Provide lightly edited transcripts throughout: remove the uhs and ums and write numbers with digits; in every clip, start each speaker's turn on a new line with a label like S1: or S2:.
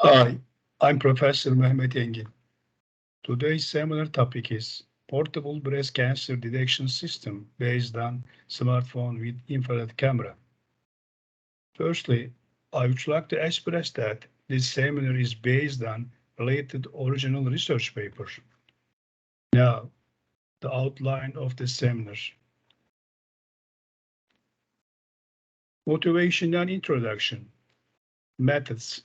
S1: Hi, I'm Professor Mehmet Engin. Today's seminar topic is Portable Breast Cancer Detection System based on smartphone with infrared camera. Firstly, I would like to express that this seminar is based on related original research papers. Now, the outline of the seminar. Motivation and introduction. Methods,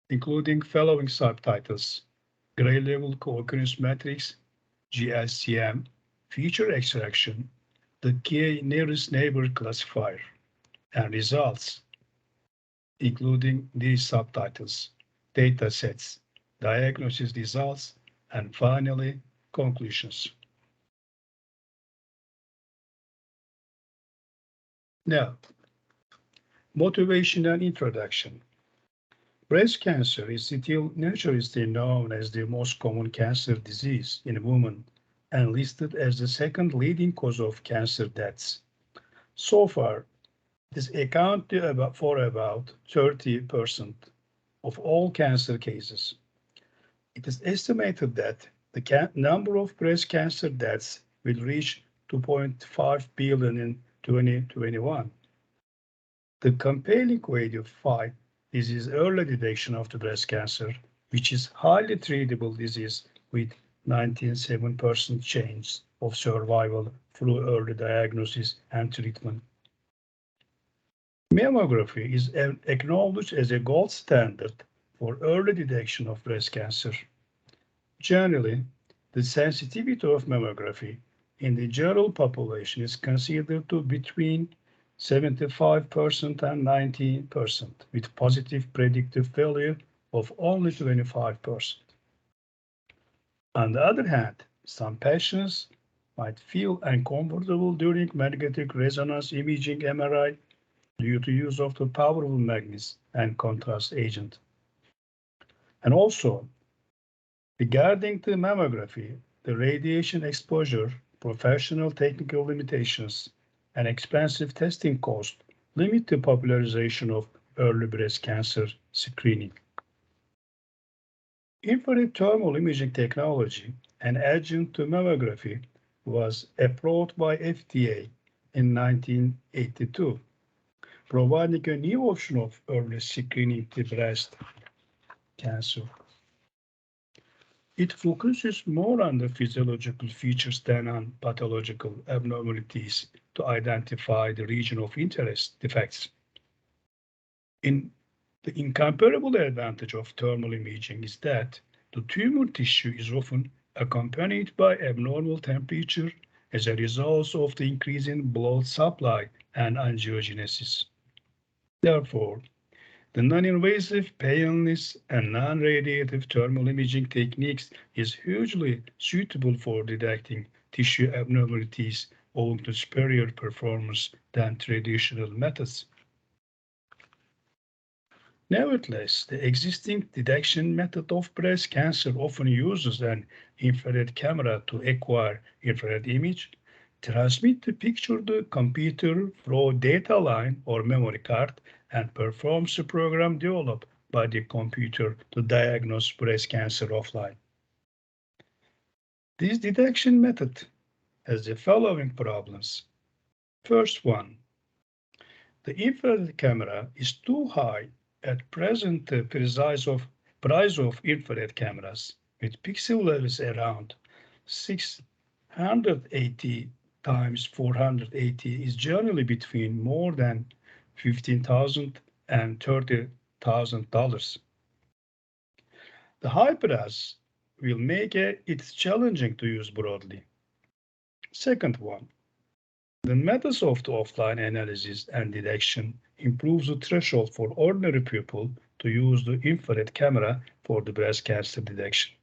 S1: including following subtitles: Gray level co-occurrence matrix, GLCM, feature extraction, the key nearest neighbor classifier, and results, including these subtitles, data sets, diagnosis results, and finally, conclusions. Now, motivation and introduction. Breast cancer is still naturally known as the most common cancer disease in women and listed as the second leading cause of cancer deaths. So far, this accounts for about 30% of all cancer cases. It is estimated that the number of breast cancer deaths will reach 2.5 billion in 2021. The compelling way to fight this is early detection of the breast cancer, which is highly treatable disease with 97% chance of survival through early diagnosis and treatment. Mammography is acknowledged as a gold standard for early detection of breast cancer. Generally, the sensitivity of mammography in the general population is considered to be between 75% and 90%, with positive predictive value of only 25%. On the other hand, some patients might feel uncomfortable during magnetic resonance imaging MRI due to use of the powerful magnets and contrast agent. And also, regarding the mammography, the radiation exposure, professional technical limitations, and expensive testing costs limit the popularization of early breast cancer screening. Infrared thermal imaging technology, an adjunct to mammography, was approved by FDA in 1982, providing a new option of early screening the breast cancer. It focuses more on the physiological features than on pathological abnormalities to identify the region of interest defects. In the incomparable advantage of thermal imaging is that the tumor tissue is often accompanied by abnormal temperature as a result of the increase in blood supply and angiogenesis. Therefore, the non-invasive, painless, and non-radiative thermal imaging techniques is hugely suitable for detecting tissue abnormalities owing to superior performance than traditional methods. Nevertheless, the existing detection method of breast cancer often uses an infrared camera to acquire infrared image, transmit the picture to the computer through data line or memory card, and performs the program developed by the computer to diagnose breast cancer offline. This detection method has the following problems. First one, the infrared camera is too high at present. The price of infrared cameras with pixel levels around 680 times 480 is generally between more than $15,000 and $30,000. The high price will make it challenging to use broadly. Second one, the methods of the offline analysis and detection improves the threshold for ordinary people to use the infrared camera for the breast cancer detection.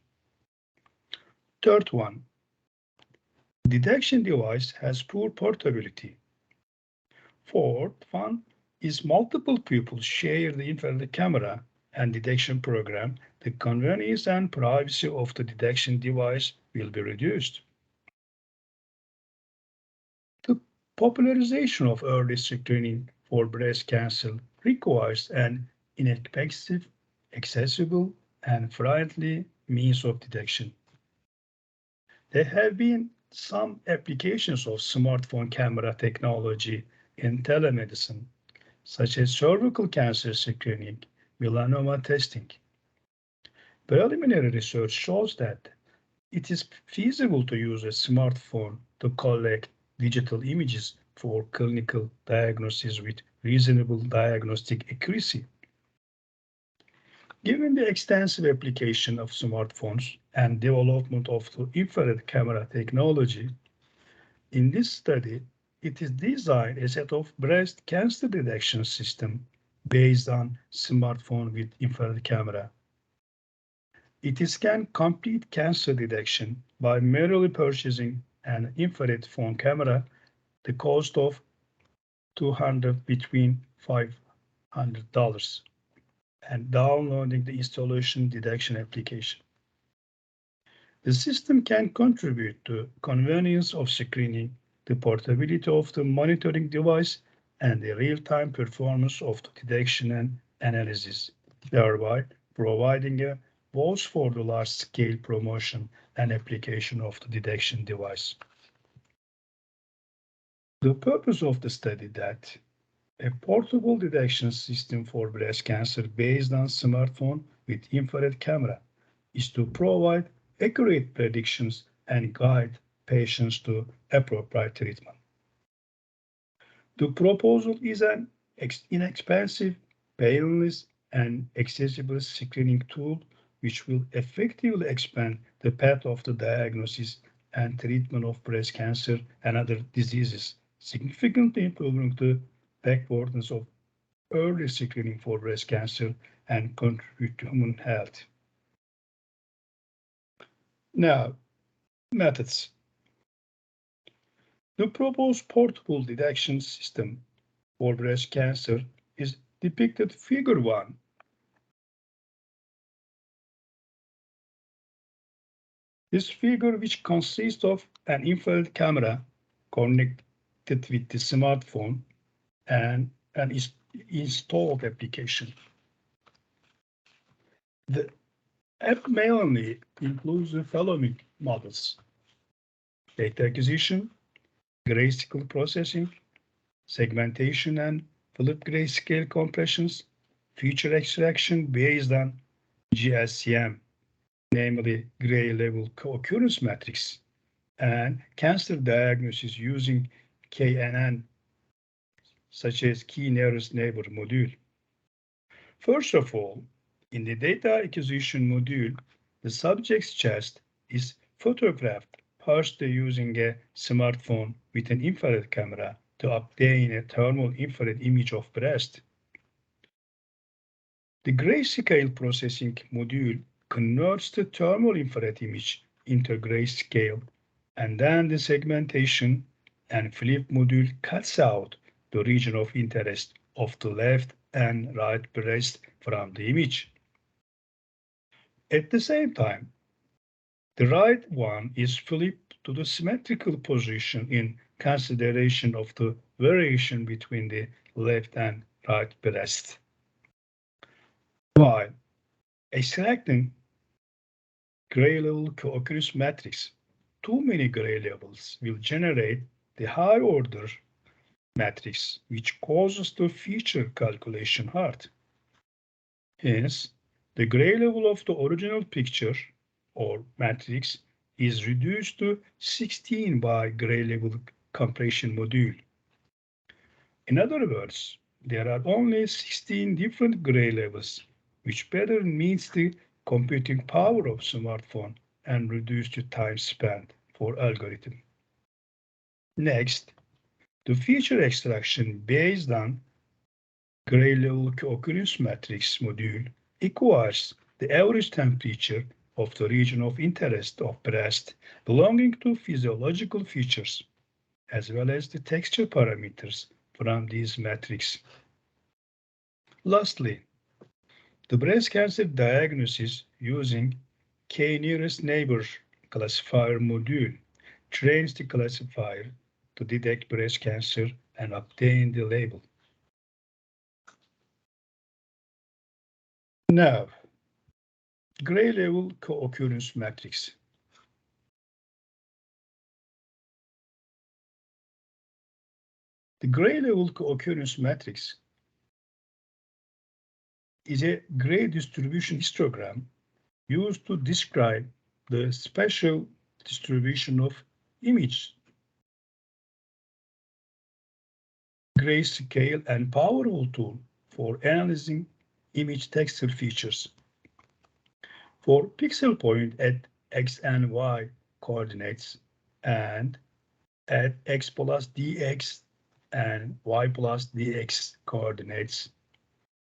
S1: Third one, detection device has poor portability. Fourth one is multiple people share the infrared camera and detection program, the convenience and privacy of the detection device will be reduced. The popularization of early screening for breast cancer requires an inexpensive, accessible, and friendly means of detection. There have been some applications of smartphone camera technology in telemedicine, such as cervical cancer screening, melanoma testing. Preliminary research shows that it is feasible to use a smartphone to collect digital images for clinical diagnosis with reasonable diagnostic accuracy. Given the extensive application of smartphones and development of the infrared camera technology, in this study, it is designed a set of breast cancer detection system based on smartphone with infrared camera. It can complete cancer detection by merely purchasing an infrared phone camera, the cost of $200 between $500, and downloading the installation detection application. The system can contribute to convenience of screening, the portability of the monitoring device, and the real-time performance of the detection and analysis, thereby providing a both for the large-scale promotion and application of the detection device. The purpose of the study that a portable detection system for breast cancer based on smartphone with infrared camera is to provide accurate predictions and guide patients to appropriate treatment. The proposal is an inexpensive, painless, and accessible screening tool which will effectively expand the path of the diagnosis and treatment of breast cancer and other diseases, significantly improving the backwardness of early screening for breast cancer and contribute to human health. Now, methods. The proposed portable detection system for breast cancer is depicted figure 1. This figure, which consists of an infrared camera connected with the smartphone and an installed application. The app mainly includes the following models: data acquisition, grayscale processing, segmentation and flip grayscale compressions, feature extraction based on GSCM, namely gray level co-occurrence matrix, and cancer diagnosis using KNN, such as key nearest neighbor module. First of all, in the data acquisition module, the subject's chest is photographed first using a smartphone with an infrared camera to obtain a thermal infrared image of breast. The grayscale processing module converts the thermal infrared image into grayscale, and then the segmentation and flip module cuts out the region of interest of the left and right breast from the image. At the same time, the right one is flipped to the symmetrical position in consideration of the variation between the left and right breast. While extracting gray level co-occurrence matrix, too many gray levels will generate the high order matrix, which causes the feature calculation hard. Hence, the gray level of the original picture or matrix is reduced to 16 by gray level compression module. In other words, there are only 16 different gray levels, which better meets the computing power of smartphone and reduce the time spent for algorithm. Next, the feature extraction based on gray level co-occurrence matrix module acquires the average temperature of the region of interest of breast belonging to physiological features, as well as the texture parameters from these metrics. Lastly, the breast cancer diagnosis using K-nearest neighbor classifier module trains the classifier to detect breast cancer and obtain the label. Now, gray level co-occurrence matrix. The gray level co-occurrence matrix is a gray distribution histogram used to describe the spatial distribution of image. Grayscale and powerful tool for analyzing image texture features. For pixel point at x and y coordinates and at x plus dx and y plus dx coordinates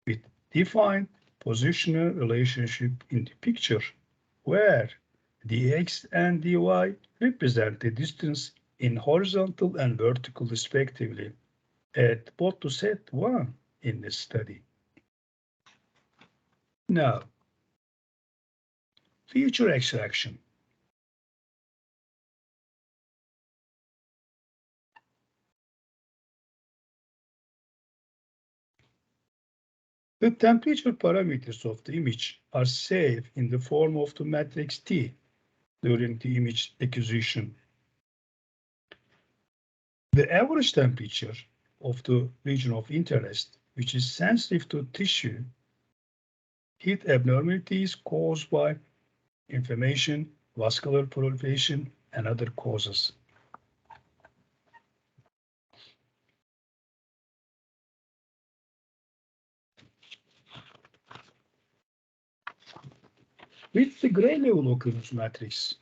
S1: with defined positional relationship in the picture, where dx and dy represent the distance in horizontal and vertical respectively at both to set 1 in this study. Now, feature extraction. The temperature parameters of the image are saved in the form of the matrix T during the image acquisition. The average temperature of the region of interest, which is sensitive to tissue, heat abnormalities caused by inflammation, vascular proliferation, and other causes. With the gray level occurrence matrix,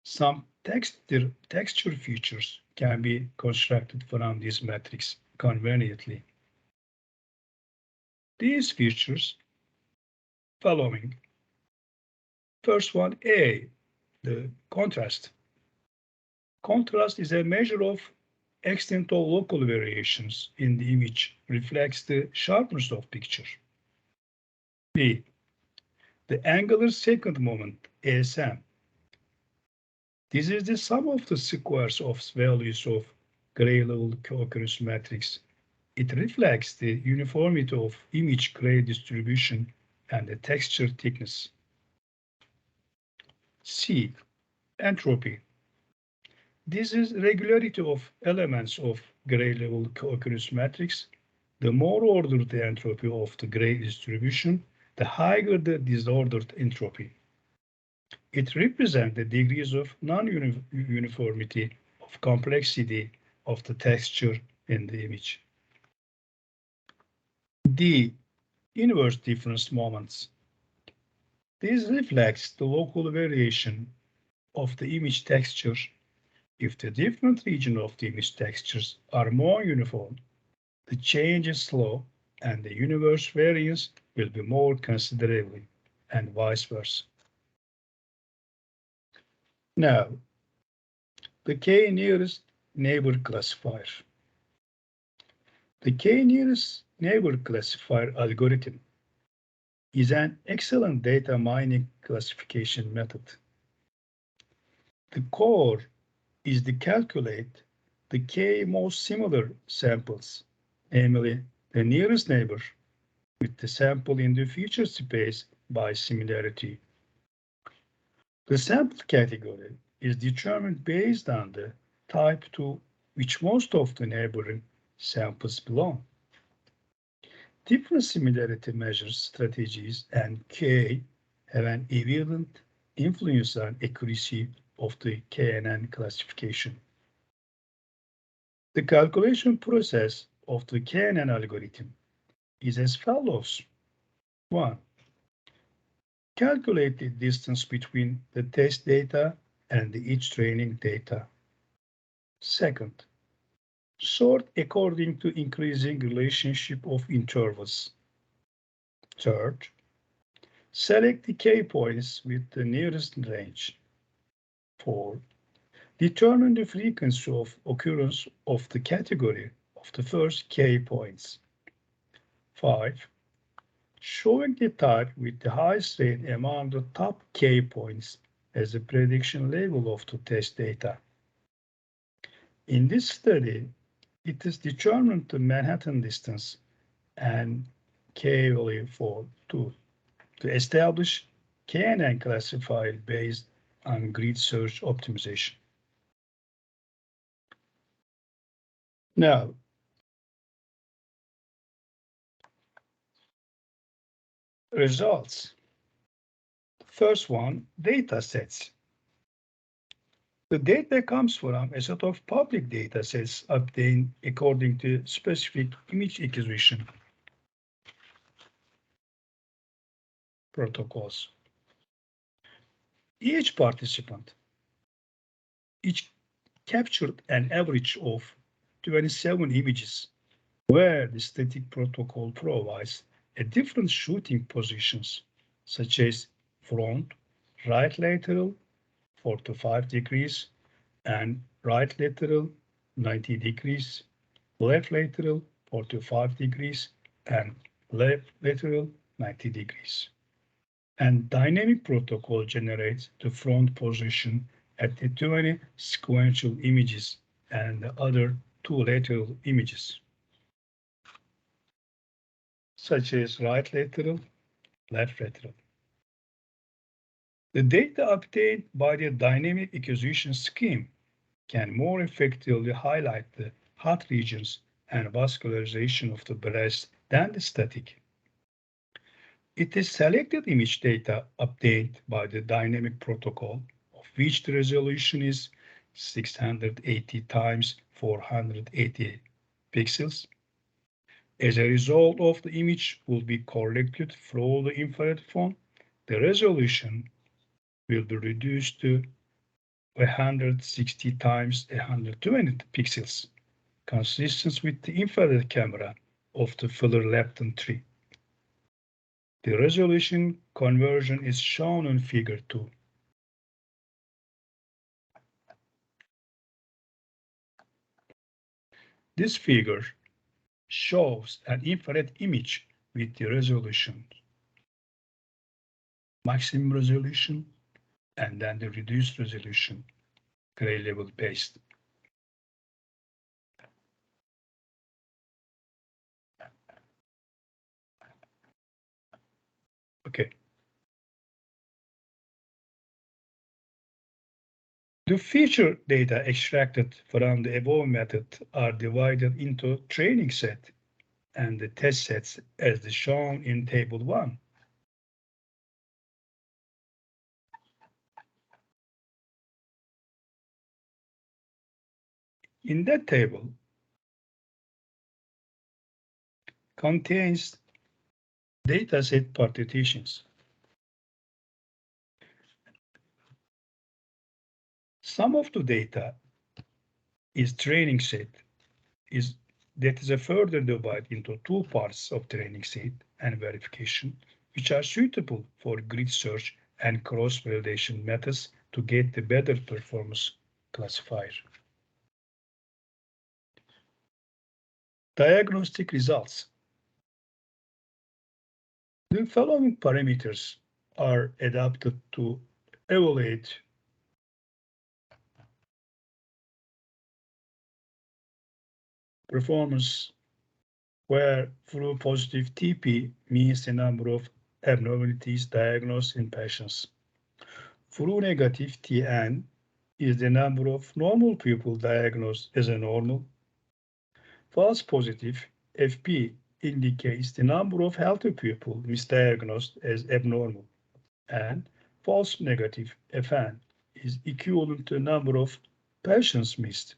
S1: some texture features can be constructed from this matrix conveniently. These features following. First one, A, the contrast. Contrast is a measure of extent of local variations in the image, reflects the sharpness of picture. B, the angular second moment, ASM. This is the sum of the squares of values of gray level co-occurrence matrix. It reflects the uniformity of image gray distribution and the texture thickness. C, entropy. This is regularity of elements of gray level co-occurrence matrix. The more ordered the entropy of the gray distribution, the higher the disordered entropy. It represents the degrees of non-uniformity of complexity of the texture in the image. D, inverse difference moments. This reflects the local variation of the image texture. If the different regions of the image textures are more uniform, the change is slow and the inverse variance will be more considerable, and vice versa. Now, the k-nearest neighbor classifier. The k-nearest neighbor classifier algorithm is an excellent data mining classification method. The core is to calculate the k most similar samples, namely the nearest neighbor, with the sample in the feature space by similarity. The sample category is determined based on the type to which most of the neighboring samples belong. Different similarity measures strategies and K have an evident influence on accuracy of the KNN classification. The calculation process of the KNN algorithm is as follows. 1. Calculate the distance between the test data and each training data. Second, sort according to increasing relationship of intervals. Third, select the K points with the nearest range. 4. Determine the frequency of occurrence of the category of the first K points. 5. Showing the type with the highest rate among the top K points as a prediction label of the test data. In this study, it is determined the Manhattan distance and K value for 2 to establish KNN classifier based on grid search optimization. Now, results. First one, data sets. The data comes from a set of public data sets obtained according to specific image acquisition protocols. Each participant captured an average of 27 images, where the static protocol provides a different shooting positions, such as front, right lateral, 45 degrees, and right lateral, 90 degrees, left lateral, 45 degrees, and left lateral, 90 degrees. And dynamic protocol generates the front position at the 20 sequential images and the other 2 lateral images, such as right lateral, left lateral. The data obtained by the dynamic acquisition scheme can more effectively highlight the hot regions and vascularization of the breast than the static. It is selected image data obtained by the dynamic protocol, of which the resolution is 680 times 480 pixels. As a result of the image will be collected through the infrared phone, the resolution will be reduced to 160 times 120 pixels, consistent with the infrared camera of the Fuller-Lapton tree. The resolution conversion is shown in Figure 2. This figure shows an infrared image with the resolution, maximum resolution, and then the reduced resolution, gray level based. Okay. The feature data extracted from the above method are divided into training set and the test sets as shown in Table 1. In that table contains dataset partitions. Some of the data is training set that is a further divided into 2 parts of training set and verification, which are suitable for grid search and cross-validation methods to get the better performance classifier. Diagnostic results. The following parameters are adapted to evaluate performance, where flu positive TP means the number of abnormalities diagnosed in patients. Flu negative TN is the number of normal people diagnosed as a normal. False positive FP indicates the number of healthy people misdiagnosed as abnormal. And false negative FN is equivalent to the number of patients missed.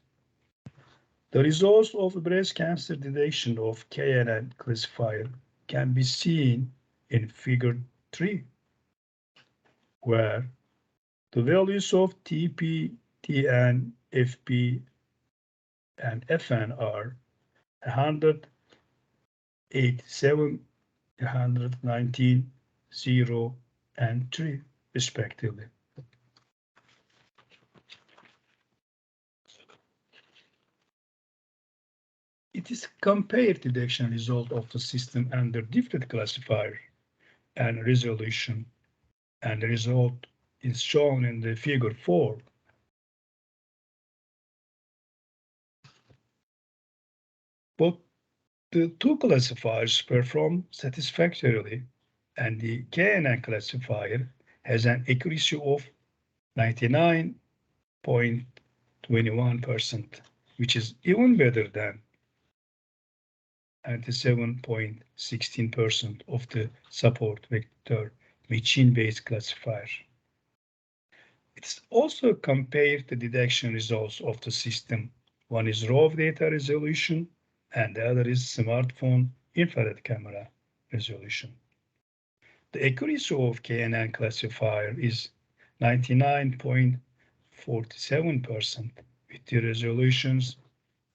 S1: The results of breast cancer detection of KNN classifier can be seen in Figure 3, where the values of TP, TN, FP, and FN are 187, 119, 0, and 3, respectively. It is compared detection result of the system under different classifier and resolution, and the result is shown in the Figure 4. Both The two classifiers perform satisfactorily, and the KNN classifier has an accuracy of 99.21%, which is even better than 97.16% of the support vector machine-based classifier. It's also compared the detection results of the system. One is raw data resolution, and the other is smartphone infrared camera resolution. The accuracy of KNN classifier is 99.47% with the resolutions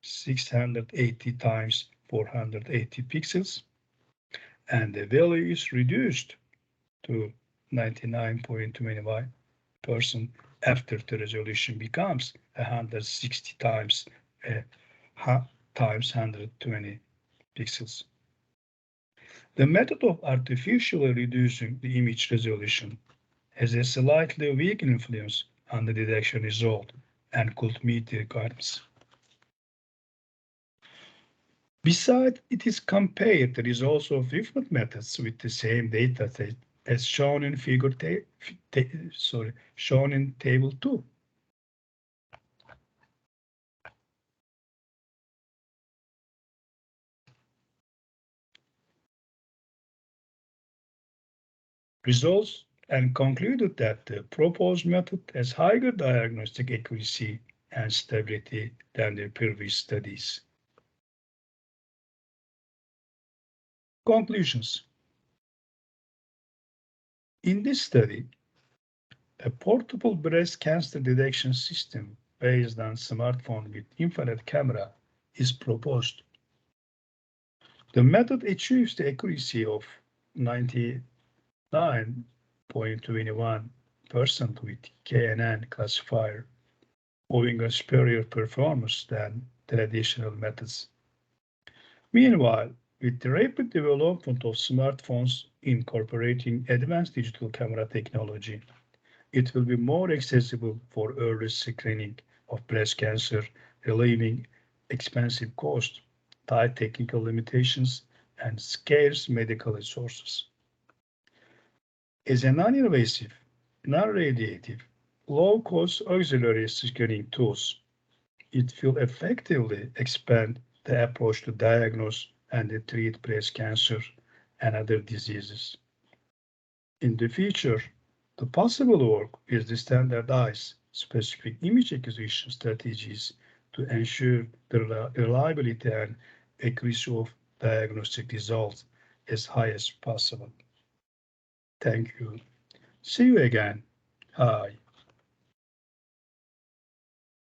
S1: 680 times 480 pixels, and the value is reduced to 99.25% after the resolution becomes 160 times 120 pixels. The method of artificially reducing the image resolution has a slightly weak influence on the detection result and could meet the requirements. Besides, it is compared the results of different methods with the same data set as shown in shown in table 2. Results and concluded that the proposed method has higher diagnostic accuracy and stability than the previous studies. Conclusions. In this study, a portable breast cancer detection system based on smartphone with infrared camera is proposed. The method achieves the accuracy of 99.21% with KNN classifier, owing a superior performance than traditional methods. Meanwhile, with the rapid development of smartphones incorporating advanced digital camera technology, it will be more accessible for early screening of breast cancer, relieving expensive costs, tight technical limitations, and scarce medical resources. As a non-invasive, non-radiative, low-cost auxiliary screening tools, it will effectively expand the approach to diagnose and treat breast cancer and other diseases. In the future, the possible work is to standardize specific image acquisition strategies to ensure the reliability and accuracy of diagnostic results as high as possible. Thank you. See you again. Hi.